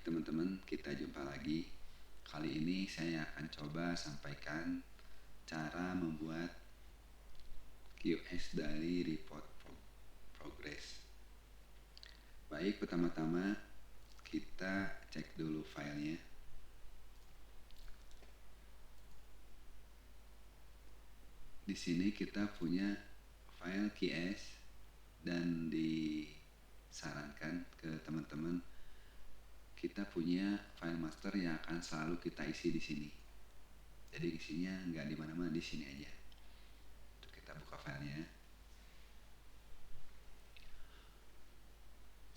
Baik teman-teman, kita jumpa lagi. Kali ini saya akan coba sampaikan cara membuat QS dari report progress. Baik, pertama-tama kita cek dulu filenya. Di sini kita punya file QS dan disarankan ke teman-teman kita punya file master yang akan selalu kita isi di sini. Jadi isinya nggak di mana-mana, di sini aja. Untuk kita buka filenya.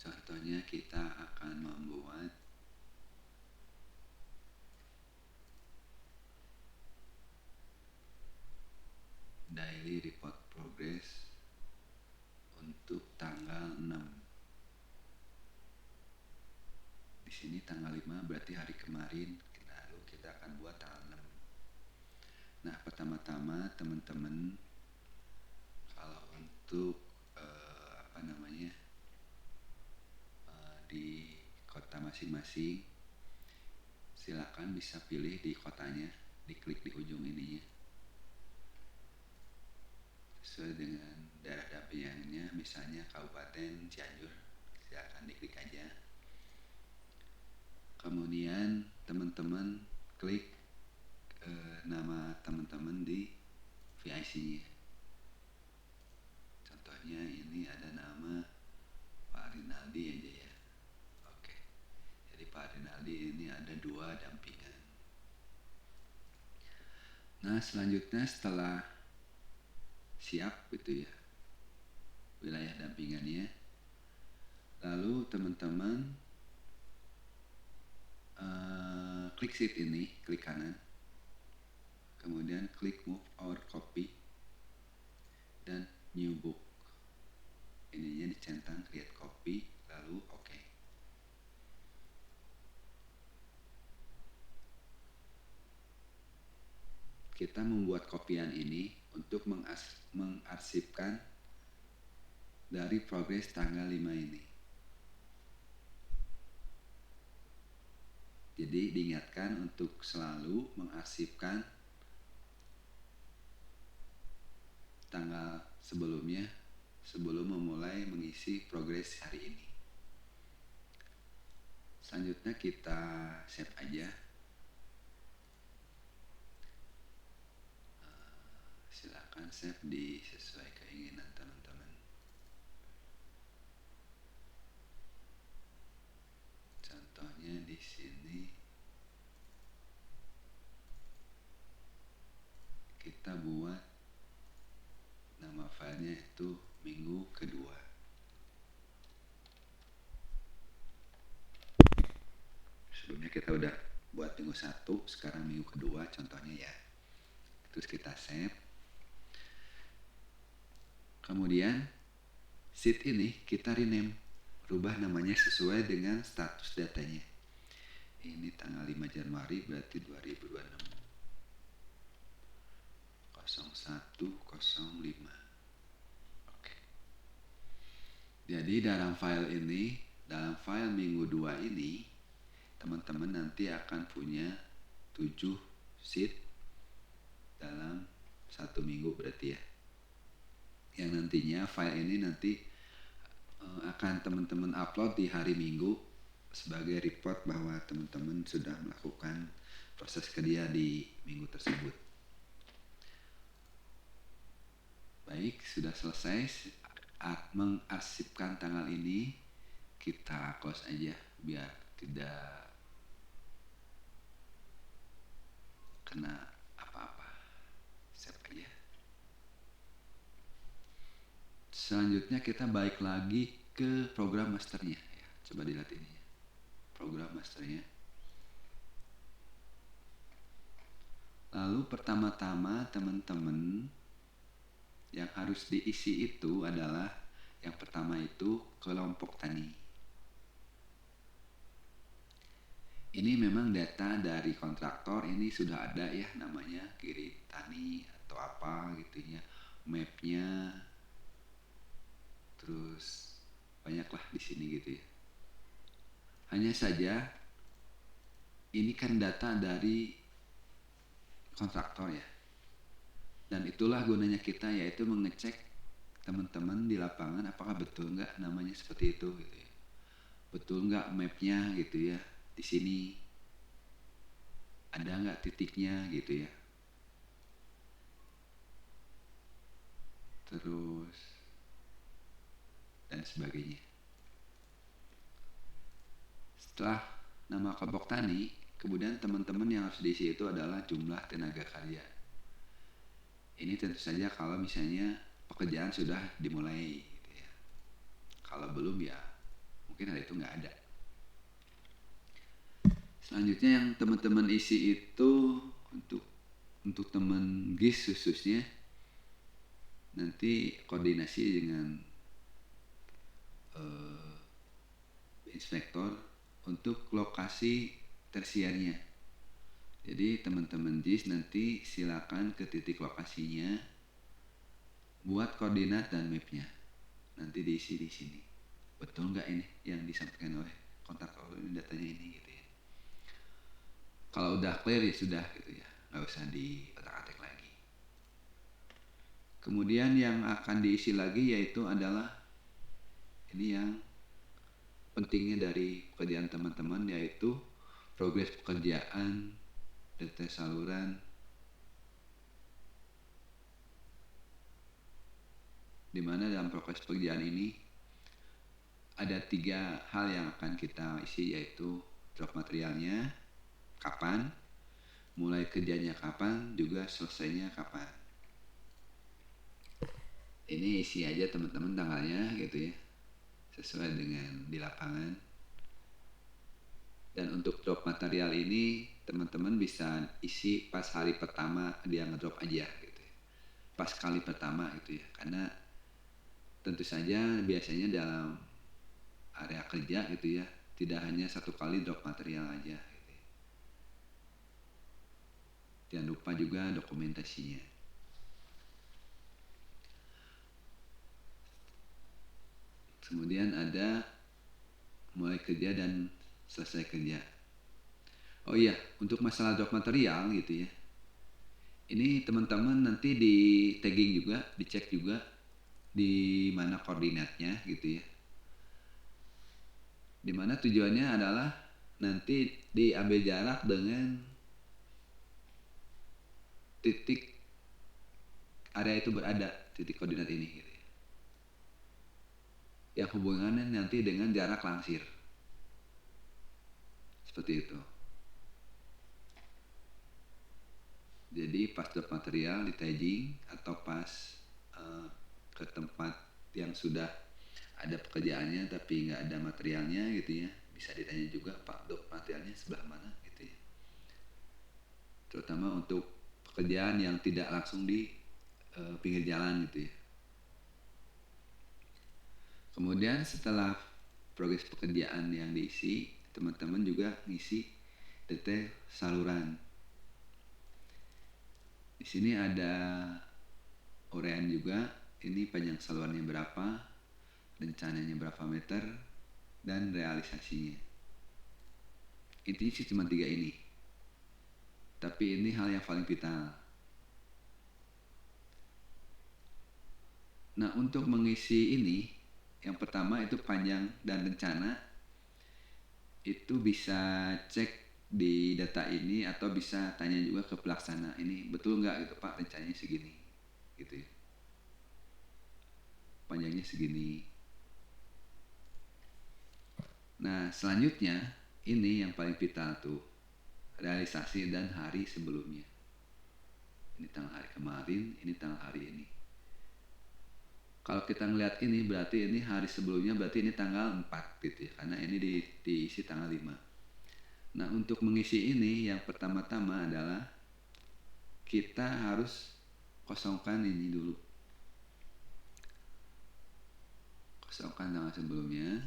Contohnya kita akan membuat daily report progress untuk tanggal 6. Di sini tanggal 5 berarti hari kemarin, lalu kita akan buat tanggal 6. Nah, pertama-tama teman-teman kalau untuk di kota masing-masing, silakan bisa pilih di kotanya, diklik di ujung ininya sesuai dengan daerah dampingannya, misalnya Kabupaten Cianjur, silakan diklik aja. Kemudian teman-teman klik nama teman-teman di VIC-nya. Contohnya ini ada nama Pak Rinaldi aja ya. Oke. Jadi Pak Rinaldi ini ada 2 dampingan. Nah, selanjutnya setelah siap gitu ya wilayah dampingannya, lalu teman-teman klik sheet ini, klik kanan, kemudian klik move or copy dan new book, ininya dicentang create copy, lalu oke. Kita membuat kopian ini untuk mengarsipkan dari progres tanggal 5 ini. Jadi diingatkan untuk selalu mengarsipkan tanggal sebelumnya sebelum memulai mengisi progres hari ini. Selanjutnya kita save aja. Silakan save di sesuai keinginan teman-teman. Contohnya di sini kita buat nama filenya itu minggu kedua. Sebelumnya kita udah buat minggu 1, sekarang minggu kedua contohnya ya. Terus kita save. Kemudian sheet ini kita rename, rubah namanya sesuai dengan status datanya. Ini tanggal 5 Januari berarti 2026 0105. Oke. Jadi dalam file ini, dalam file minggu 2 ini, teman-teman nanti akan punya 7 sheet dalam 1 minggu berarti ya. Yang nantinya file ini nanti akan teman-teman upload di hari Minggu sebagai report bahwa teman-teman sudah melakukan proses kerja di minggu tersebut. Baik, sudah selesai mengarsipkan tanggal ini. Kita close aja biar tidak kena apa-apa. Save aja. Selanjutnya kita balik lagi ke program masternya ya. Coba dilihat ini ya. Program masternya. Lalu pertama-tama teman-teman yang harus diisi itu adalah yang pertama itu kelompok tani. Ini memang data dari kontraktor, ini sudah ada ya namanya kiri tani atau apa gitu ya, mapnya, terus banyaklah di sini gitu ya. Hanya saja ini kan data dari kontraktor ya. Dan itulah gunanya kita, yaitu mengecek teman-teman di lapangan apakah betul nggak namanya seperti itu gitu ya. Betul nggak mapnya gitu ya. Di sini ada nggak titiknya gitu ya. Terus dan sebagainya. Setelah nama kelompok tani, kemudian teman-teman yang harus diisi itu adalah jumlah tenaga kerja. Ini tentu saja kalau misalnya pekerjaan sudah dimulai gitu ya. Kalau belum ya mungkin hal itu nggak ada. Selanjutnya yang teman-teman isi itu untuk teman GIS khususnya, nanti koordinasi dengan inspektor untuk lokasi tersiernya. Jadi teman-teman GIS nanti silakan ke titik lokasinya, buat koordinat dan mapnya, nanti diisi di sini. Betul nggak ini yang disampaikan oleh kontraktor ini, datanya ini gitu ya. Kalau udah clear ya sudah gitu ya, nggak usah diotak-atik lagi. Kemudian yang akan diisi lagi yaitu adalah ini yang pentingnya dari pekerjaan teman-teman, yaitu progres pekerjaan, detail saluran, di mana dalam progres pekerjaan ini ada 3 hal yang akan kita isi, yaitu drop materialnya kapan, mulai kerjanya kapan, juga selesainya kapan. Ini isi aja teman-teman tanggalnya gitu ya, sesuai dengan di lapangan. Dan untuk drop material ini teman-teman bisa isi pas hari pertama dia ngedrop aja gitu ya. Pas kali pertama gitu ya, karena tentu saja biasanya dalam area kerja gitu ya, tidak hanya satu kali drop material aja gitu ya. Jangan lupa juga dokumentasinya. Kemudian ada mulai kerja dan selesai kerja. Oh iya, untuk masalah drop material gitu ya, ini teman-teman nanti di tagging juga, dicek juga di mana koordinatnya gitu ya. Dimana tujuannya adalah nanti diambil jarak dengan titik area itu berada, titik koordinat ini gitu ya. Yang hubungannya nanti dengan jarak langsir. Seperti itu. Jadi pas drop material di tagging atau pas ke tempat yang sudah ada pekerjaannya tapi nggak ada materialnya gitu ya, bisa ditanya juga Pak, drop materialnya sebelah mana gitu ya. Terutama untuk pekerjaan yang tidak langsung di pinggir jalan gitu ya. Kemudian setelah progres pekerjaan yang diisi, teman-teman juga ngisi detail saluran. Di sini ada uraian juga, ini panjang salurannya berapa, rencananya berapa meter, dan realisasinya. Intinya sih cuma 3 ini. Tapi ini hal yang paling vital. Nah, untuk mengisi ini, yang pertama itu panjang dan rencana, itu bisa cek di data ini atau bisa tanya juga ke pelaksana, ini betul nggak gitu Pak, rencananya segini gitu ya, panjangnya segini. Nah selanjutnya ini yang paling vital tuh, realisasi dan hari sebelumnya. Ini tanggal hari kemarin, ini tanggal hari ini. Kalau kita ngelihat ini berarti ini hari sebelumnya, berarti ini tanggal 4 gitu ya, karena ini diisi tanggal 5. Nah untuk mengisi ini yang pertama-tama adalah kita harus kosongkan ini dulu, kosongkan tanggal sebelumnya,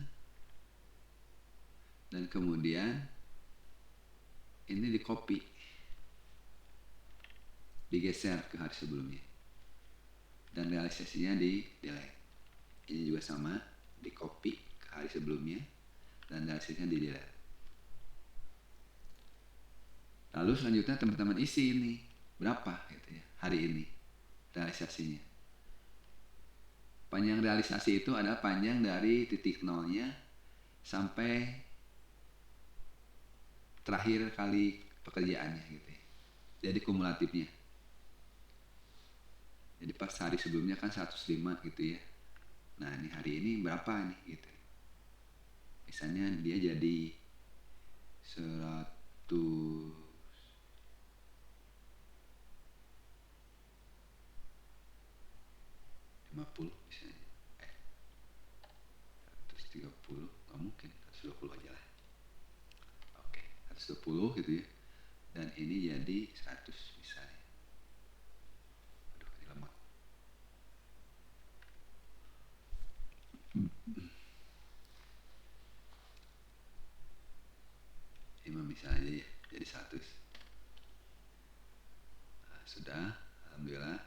dan kemudian ini di copy, digeser ke hari sebelumnya, dan realisasinya di delete. Ini juga sama, di copy ke hari sebelumnya dan realisasinya di delete. Lalu selanjutnya teman-teman isi ini berapa gitu ya hari ini realisasinya. Panjang realisasi itu adalah panjang dari titik nolnya sampai terakhir kali pekerjaannya gitu ya. Jadi kumulatifnya. Jadi pas hari sebelumnya kan 105 gitu ya. Nah ini hari ini berapa nih gitu. Misalnya dia jadi 150 misalnya. 130 nggak mungkin, 120 aja lah. Oke, 120 gitu ya. Dan ini jadi 100 misalnya. Aduh, ini lemot. Ini misalnya aja ya, jadi 100. Nah, sudah, alhamdulillah.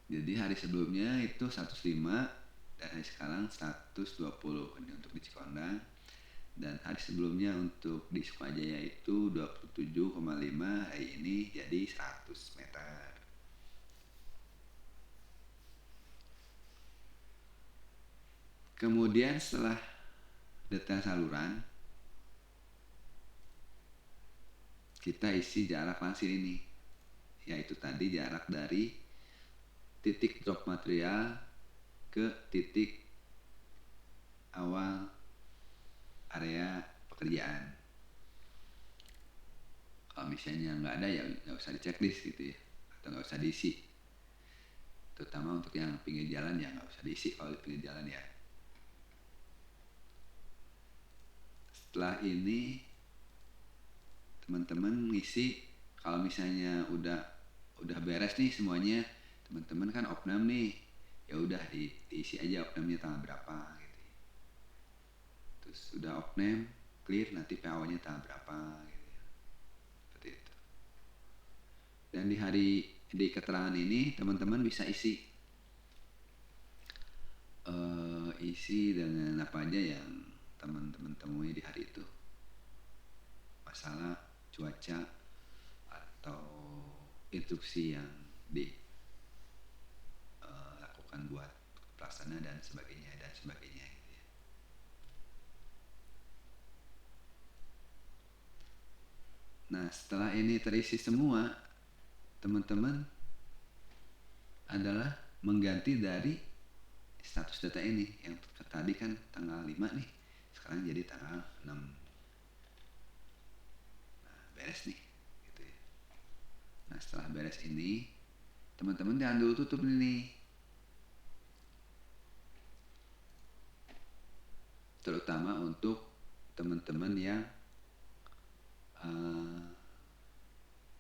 Jadi hari sebelumnya itu 105 dan hari sekarang 120 ini untuk di Cikondang. Dan hari sebelumnya untuk di Sukajaya itu 27,5, hari ini jadi 100 meter. Kemudian setelah detail saluran, kita isi jarak langsir ini, yaitu tadi jarak dari titik drop material ke titik awal area pekerjaan. Kalau misalnya nggak ada ya nggak usah di checklist gitu ya, atau nggak usah diisi. Terutama untuk yang pinggir jalan ya nggak usah diisi kalau di pinggir jalan ya. Setelah ini teman-teman ngisi, kalau misalnya udah beres nih semuanya, teman-teman kan opnam nih, ya udah diisi aja opnamnya tanggal berapa gitu. Terus udah opnam clear, nanti PAO-nya tanggal berapa gitu ya. Seperti itu. Dan di keterangan ini teman-teman bisa isi dengan apa aja yang teman-teman temui di hari itu, masalah cuaca atau instruksi yang dilakukan buat pelaksana dan sebagainya gitu ya. Nah setelah ini terisi semua, teman-teman adalah mengganti dari status data ini yang tadi kan tanggal 5 nih, sekarang jadi tanggal 6. Nah beres nih gitu ya. Nah setelah beres ini, teman-teman jangan dulu tutup ini, terutama untuk teman-teman yang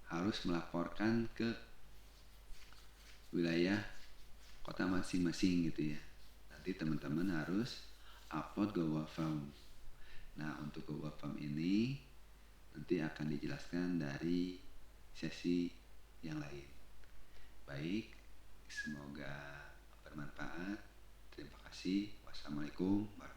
harus melaporkan ke wilayah kota masing-masing gitu ya. Nanti teman-teman harus upload Google Form. Nah untuk Google Form ini nanti akan dijelaskan dari sesi yang lain. Baik, semoga bermanfaat. Terima kasih. Wassalamualaikum warahmatullahi wabarakatuh.